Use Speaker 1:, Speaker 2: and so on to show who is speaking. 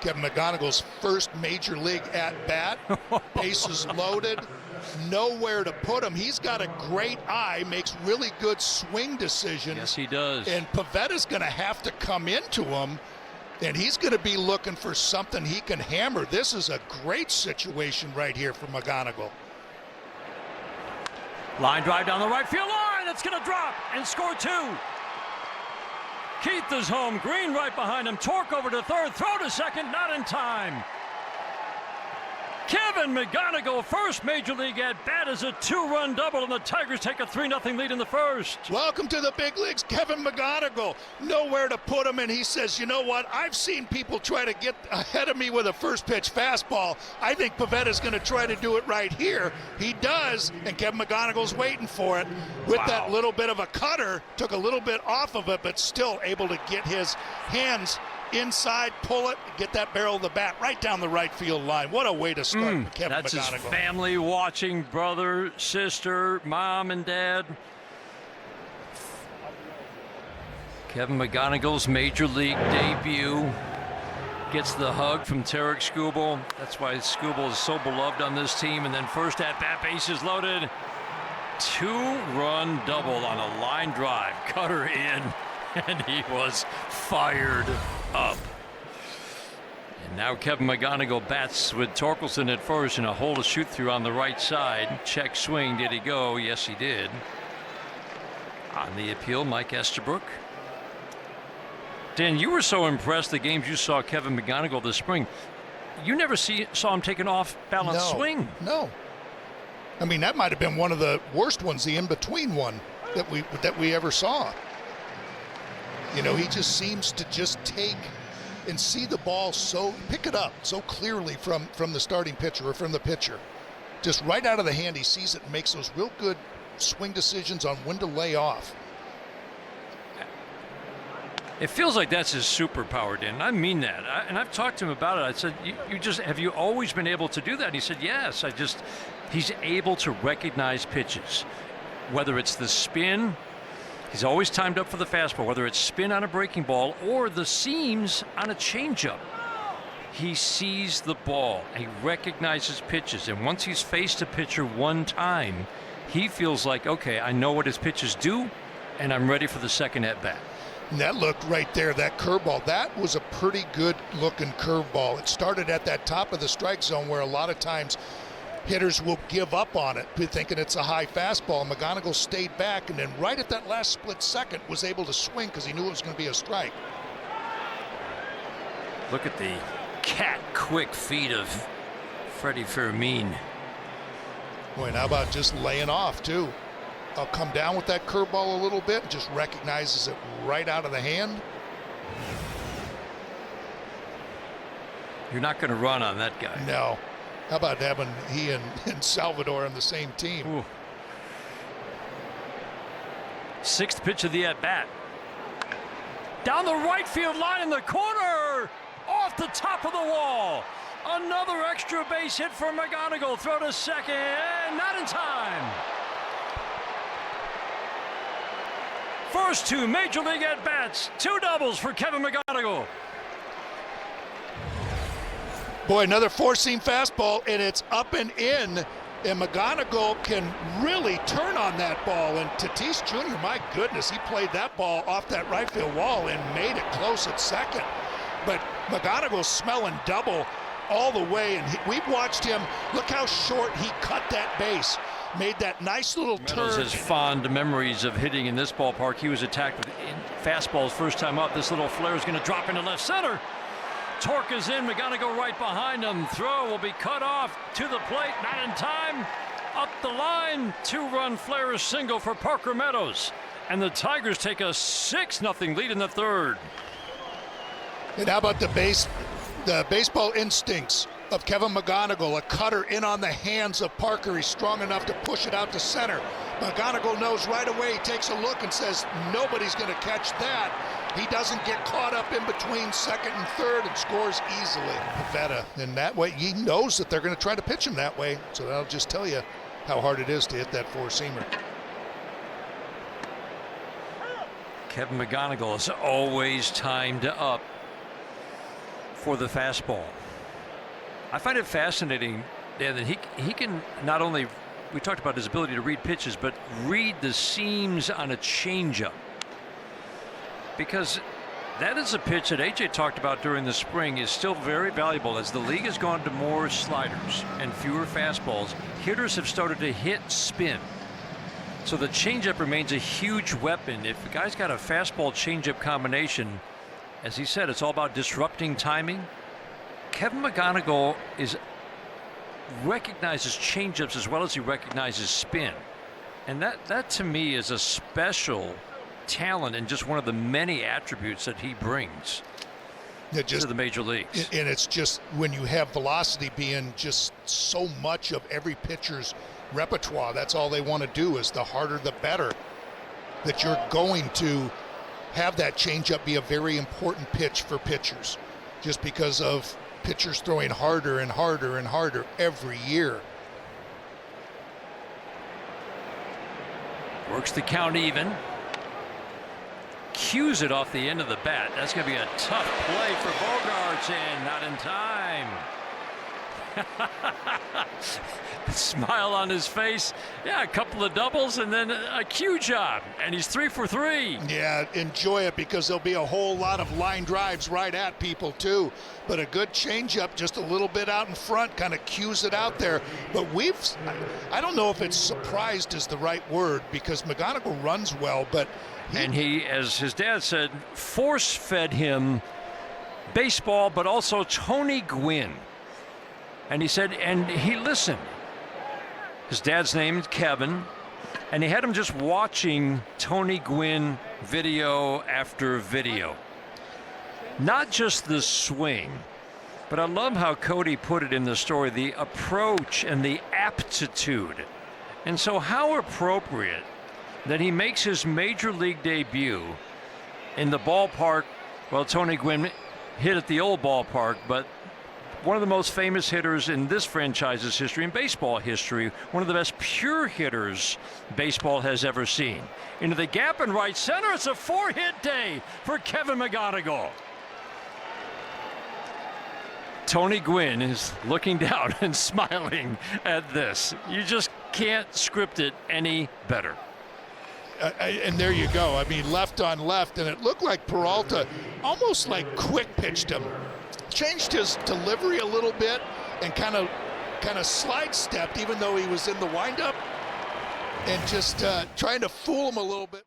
Speaker 1: Kevin McGonigle's first major league at bat. Bases loaded, nowhere to put him. He's got a great eye, makes really good swing decisions.
Speaker 2: Yes, he does.
Speaker 1: And Pavetta's going to have to come into him, and he's going to be looking for something he can hammer. This is a great situation right here for McGonigle.
Speaker 2: Line drive down the right field line. It's going to drop and score 2. Keith is home. Green right behind him. Torque over to third. Throw to second. Not in time. Kevin McGonigle, first major league at bat, is a 2-run double, and the Tigers take a 3-0 lead in the first.
Speaker 1: Welcome to the big leagues, Kevin McGonigle. Nowhere to put him, and he says, you know what? I've seen people try to get ahead of me with a first pitch fastball. I think Pavetta's going to try to do it right here. He does, and Kevin McGonigle's waiting for it. With that little bit of a cutter, took a little bit off of it, but still able to get his hands inside, pull it, get that barrel of the bat right down the right field line. What a way to start for Kevin
Speaker 2: That's
Speaker 1: McGonigle.
Speaker 2: his family watching, brother, sister, mom, and dad. Kevin McGonigle's major league debut. Gets the hug from Tarek Skubal. That's why Skubal is so beloved on this team. And then first at bat, bases loaded. 2-run double on a line drive. Cutter in. And he was fired up. And now Kevin McGonigle bats with Torkelson at first and a hole to shoot through on the right side. Check swing. Did he go? Yes, he did. On the appeal, Mike Estabrook. Dan, you were so impressed the games you saw Kevin McGonigle this spring. You never saw him take an off-balance swing.
Speaker 1: No. I mean, that might have been one of the worst ones, the in-between one that we ever saw. You know, he just seems to just take and see the ball pick it up so clearly from the starting pitcher or from the pitcher. Just right out of the hand, he sees it and makes those real good swing decisions on when to lay off.
Speaker 2: It feels like that's his superpower, Dan. And I mean that. And I've talked to him about it. I said, have you always been able to do that? And he said, yes. He's able to recognize pitches, whether it's the spin. He's always timed up for the fastball, whether it's spin on a breaking ball or the seams on a changeup. He sees the ball. He recognizes pitches. And once he's faced a pitcher one time, he feels like, okay, I know what his pitches do, and I'm ready for the second at-bat.
Speaker 1: And that look right there, that curveball, that was a pretty good looking curveball. It started at that top of the strike zone where a lot of times hitters will give up on it, thinking it's a high fastball. McGonigle stayed back, and then right at that last split second was able to swing because he knew it was going to be a strike.
Speaker 2: Look at the cat-quick feet of Freddie Fermin.
Speaker 1: Boy, and how about just laying off, too? I'll come down with that curveball a little bit, just recognizes it right out of the hand.
Speaker 2: You're not going to run on that guy.
Speaker 1: No. How about having he and Salvador on the same team?
Speaker 2: Ooh. Sixth pitch of the at-bat. Down the right field line in the corner. Off the top of the wall. Another extra base hit for McGonigle. Throw to second. Not in time. First 2 major league at-bats. 2 doubles for Kevin McGonigle.
Speaker 1: Boy, another four-seam fastball, and it's up and in, and McGonigle can really turn on that ball. And Tatis Jr., my goodness, he played that ball off that right field wall and made it close at second. But McGonigle's smelling double all the way, and we've watched him. Look how short he cut that base. Made that nice little
Speaker 2: Meadows
Speaker 1: turn.
Speaker 2: has fond memories of hitting in this ballpark. He was attacked with fastballs first time up. This little flare is going to drop into left center. Torque is in. McGonigle right behind him. Throw will be cut off to the plate. Not in time. Up the line. 2-run flare single for Parker Meadows. And the Tigers take a 6-0 lead in the third.
Speaker 1: And how about the baseball instincts of Kevin McGonigle? A cutter in on the hands of Parker. He's strong enough to push it out to center. McGonigle knows right away. He takes a look and says, nobody's going to catch that. He doesn't get caught up in between second and third and scores easily. Pavetta, and that way he knows that they're going to try to pitch him that way. So that'll just tell you how hard it is to hit that four-seamer.
Speaker 2: Kevin McGonigle is always timed up. for the fastball. I find it fascinating, Dan, that he can not only, we talked about his ability to read pitches, but read the seams on a changeup. Because that is a pitch that AJ talked about during the spring is still very valuable. As the league has gone to more sliders and fewer fastballs, hitters have started to hit spin. So the changeup remains a huge weapon. If the guy's got a fastball changeup combination, as he said, it's all about disrupting timing. Kevin McGonigle recognizes changeups as well as he recognizes spin. And that to me is a special talent and just one of the many attributes that he brings to the major leagues.
Speaker 1: And it's just when you have velocity being just so much of every pitcher's repertoire, that's all they want to do is the harder the better, that you're going to have that changeup be a very important pitch for pitchers just because of pitchers throwing harder and harder and harder every year.
Speaker 2: Works the count even. Cues it off the end of the bat. That's going to be a tough play for Bogarts, and not in time. Smile on his face. Yeah, a couple of doubles and then a cue job, and he's 3 for 3.
Speaker 1: Yeah, enjoy it because there'll be a whole lot of line drives right at people too. But a good changeup just a little bit out in front kind of cues it out there. But I don't know if it's surprised is the right word because McGonigle runs well, but
Speaker 2: he, as his dad said, force-fed him baseball, but also Tony Gwynn. And he said, and he listened. His dad's name is Kevin, and he had him just watching Tony Gwynn video after video. Not just the swing, but I love how Cody put it in the story, the approach and the aptitude. And so how appropriate that he makes his major league debut in the ballpark. Well, Tony Gwynn hit at the old ballpark, but one of the most famous hitters in this franchise's history, in baseball history, one of the best pure hitters baseball has ever seen. Into the gap in right center, it's a 4-hit day for Kevin McGonigle. Tony Gwynn is looking down and smiling at this. You just can't script it any better.
Speaker 1: And there you go. I mean, left on left, and it looked like Peralta almost like quick pitched him. Changed his delivery a little bit and kind of slide stepped even though he was in the windup and just trying to fool him a little bit.